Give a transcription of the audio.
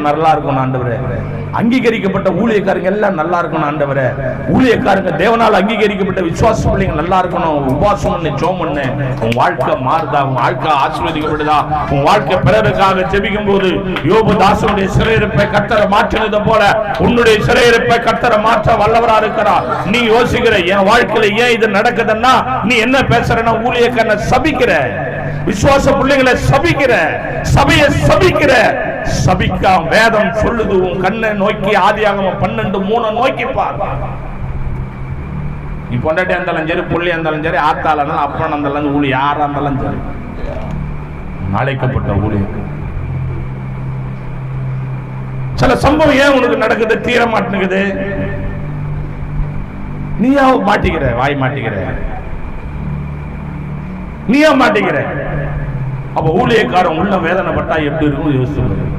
நல்லா இருக்கணும் ஆண்டவரே. அங்கீகரிக்கப்பட்ட ஊழியக்காரங்க எல்லாம் நல்லா இருக்கணும் ஆண்டவரே. ஊழியக்காரங்க தேவனால் அங்கீகரிக்கப்பட்ட விசுவாச பிள்ளைங்க நல்லா இருக்கணும். உபாசம் பண்ணு, ஜெபம் பண்ணு. உன் வாழ்க்கை மாறுதா, உன் வாழ்க்கை ஆசீர்வதிக்கப்படுதா, உன் வாழ்க்கை பிறருக்காக ஜெபிக்கும் போது யோபு தாசனுடைய சிறையிருப்பை கர்த்தர் மாற்றினது போல உன்னுடைய சிறையிருப்பை கர்த்தர் மாற்ற வல்லவரா இருக்கிறார். நீ யோசிக்கிற என் வாழ்க்கையில ஏன் இது நடக்குதுன்னா நீ என்ன பேசுறன்னா ஊழியக்காரனை சபிக்கிற, விசுவாச பிள்ளைகளை சபிக்கிற, சபையை சபிக்கிற. சபிக்கா வேதம் சொல்லுது, உன் கண்ணை நோக்கி ஆதியாகமம் 12:3 நோக்கி பார். நீ பொண்டாட்டியா இருந்தாலும் சரி, புள்ளியா இருந்தாலும் சரி, ஆத்தால இருந்தாலும் அப்பன் இருந்தாலும் ஊழி யாரா இருந்தாலும் சரி, அழைக்கப்பட்ட ஊழியர். சில சம்பவம் ஏன் உனக்கு நடக்குது, தீர மாட்டேங்குது, நீயா மாட்டிக்கிற, வாய் மாட்டிக்கிற, நீயா மாட்டிக்கிற. அப்ப ஊழியக்காரன் உள்ள வேதனைப்பட்டா எப்படி இருக்கும் யோசிச்சு.